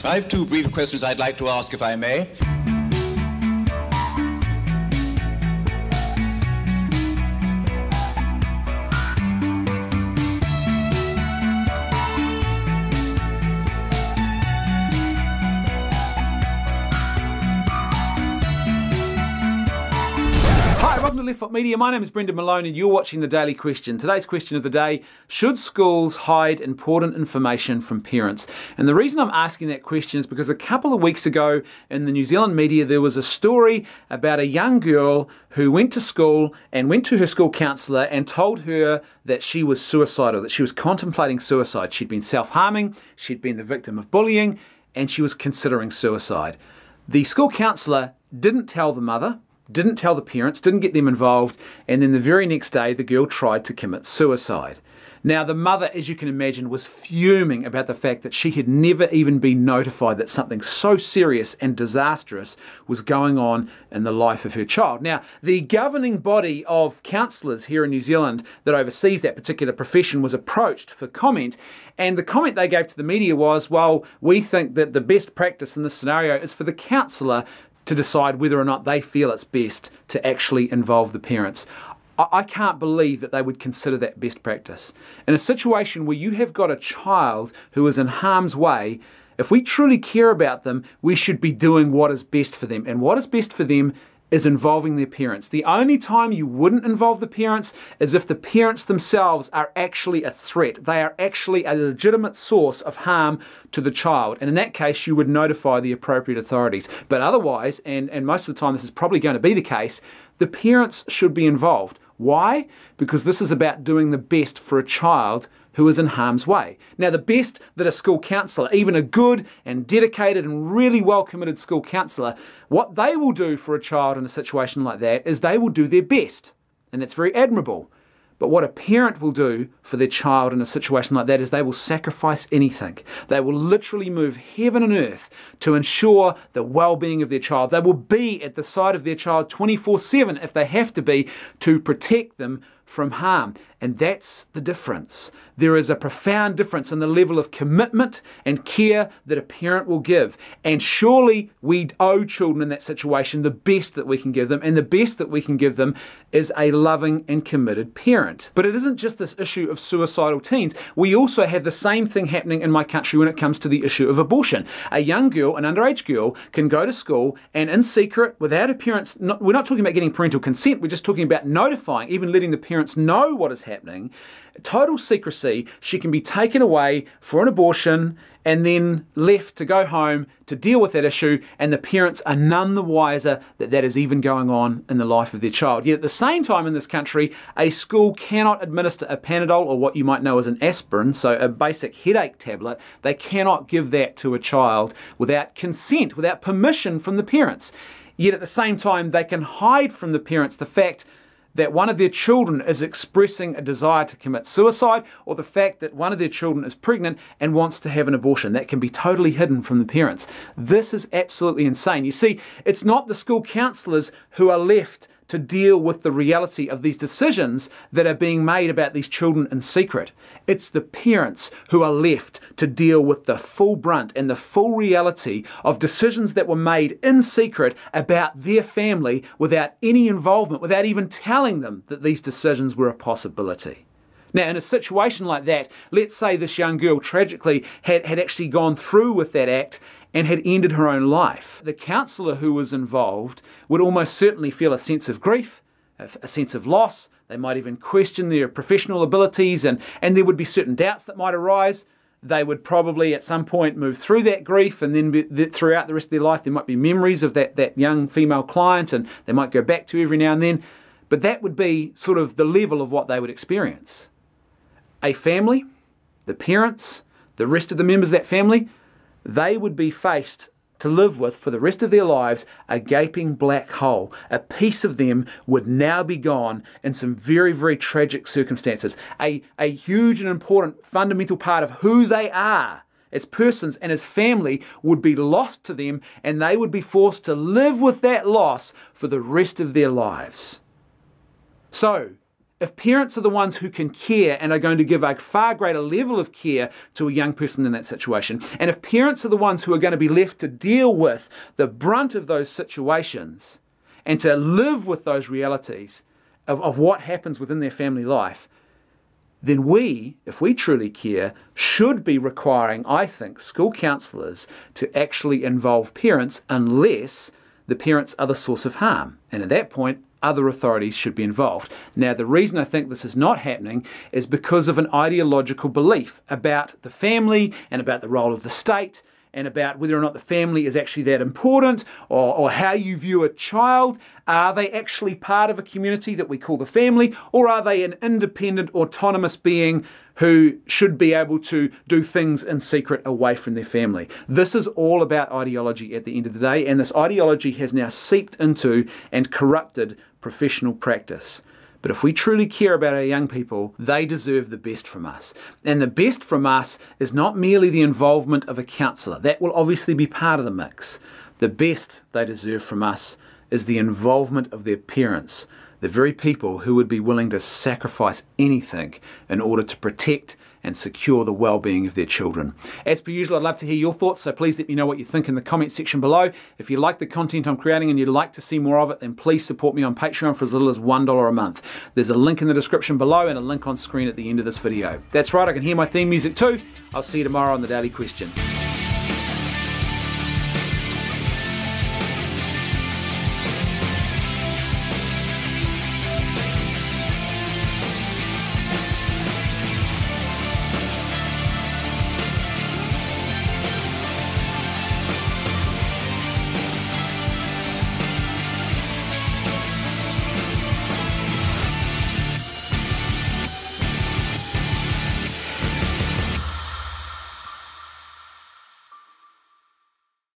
I have two brief questions I'd like to ask, if I may. Hi, welcome to Left Foot Media. My name is Brendan Malone and you're watching The Daily Question. Today's question of the day: should schools hide important information from parents? And the reason I'm asking that question is because a couple of weeks ago in the New Zealand media there was a story about a young girl who went to school and went to her school counsellor and told her that she was suicidal, that she was contemplating suicide. She'd been self-harming, she'd been the victim of bullying, and she was considering suicide. The school counsellor didn't tell the mother, didn't tell the parents, didn't get them involved, and then the very next day the girl tried to commit suicide. Now the mother, as you can imagine, was fuming about the fact that she had never even been notified that something so serious and disastrous was going on in the life of her child. Now the governing body of counsellors here in New Zealand that oversees that particular profession was approached for comment, and the comment they gave to the media was, well, we think that the best practice in this scenario is for the counsellor to decide whether or not they feel it's best to actually involve the parents. I can't believe that they would consider that best practice. In a situation where you have got a child who is in harm's way, if we truly care about them, we should be doing what is best for them. And what is best for them is involving their parents. The only time you wouldn't involve the parents is if the parents themselves are actually a threat. They are actually a legitimate source of harm to the child. And in that case, you would notify the appropriate authorities. But otherwise, and most of the time this is probably going to be the case, the parents should be involved. Why? Because this is about doing the best for a child who is in harm's way. Now the best that a school counsellor, even a good and dedicated and really well committed school counsellor, what they will do for a child in a situation like that is they will do their best. And that's very admirable. But what a parent will do for their child in a situation like that is they will sacrifice anything. They will literally move heaven and earth to ensure the well-being of their child. They will be at the side of their child 24/7 if they have to be, to protect them from harm. And that's the difference. There is a profound difference in the level of commitment and care that a parent will give. And surely we owe children in that situation the best that we can give them, and the best that we can give them is a loving and committed parent. But it isn't just this issue of suicidal teens. We also have the same thing happening in my country when it comes to the issue of abortion. A young girl, an underage girl, can go to school and in secret, without a parent's, we're not talking about getting parental consent, we're just talking about notifying, even letting the parents know what is happening. Total secrecy, she can be taken away for an abortion and then left to go home to deal with that issue, and the parents are none the wiser that that is even going on in the life of their child. Yet at the same time in this country, a school cannot administer a Panadol, or what you might know as an aspirin, so a basic headache tablet. They cannot give that to a child without consent, without permission from the parents. Yet at the same time, they can hide from the parents the fact that one of their children is expressing a desire to commit suicide, or the fact that one of their children is pregnant and wants to have an abortion. That can be totally hidden from the parents. This is absolutely insane. You see, it's not the school counsellors who are left to deal with the reality of these decisions that are being made about these children in secret. It's the parents who are left to deal with the full brunt and the full reality of decisions that were made in secret about their family without any involvement, without even telling them that these decisions were a possibility. Now, in a situation like that, let's say this young girl tragically had actually gone through with that act and had ended her own life. The counsellor who was involved would almost certainly feel a sense of grief, a sense of loss. They might even question their professional abilities, and there would be certain doubts that might arise. They would probably at some point move through that grief, and then throughout the rest of their life there might be memories of that young female client, and they might go back to every now and then. But that would be sort of the level of what they would experience. A family, the parents, the rest of the members of that family, they would be faced to live with for the rest of their lives a gaping black hole. A piece of them would now be gone in some very, very tragic circumstances. A huge and important fundamental part of who they are as persons and as family would be lost to them, and they would be forced to live with that loss for the rest of their lives. So, if parents are the ones who can care and are going to give a far greater level of care to a young person in that situation, and if parents are the ones who are going to be left to deal with the brunt of those situations and to live with those realities of what happens within their family life, then we, if we truly care, should be requiring, I think, school counsellors to actually involve parents unless the parents are the source of harm. And at that point, other authorities should be involved. Now, the reason I think this is not happening is because of an ideological belief about the family and about the role of the state and about whether or not the family is actually that important, or how you view a child. Are they actually part of a community that we call the family, or are they an independent, autonomous being who should be able to do things in secret away from their family? This is all about ideology at the end of the day, and this ideology has now seeped into and corrupted professional practice. But if we truly care about our young people, they deserve the best from us. And the best from us is not merely the involvement of a counsellor. That will obviously be part of the mix. The best they deserve from us is the involvement of their parents, the very people who would be willing to sacrifice anything in order to protect and secure the well-being of their children. As per usual, I'd love to hear your thoughts, so please let me know what you think in the comment section below. If you like the content I'm creating and you'd like to see more of it, then please support me on Patreon for as little as $1 a month. There's a link in the description below and a link on screen at the end of this video. That's right, I can hear my theme music too. I'll see you tomorrow on The Daily Question.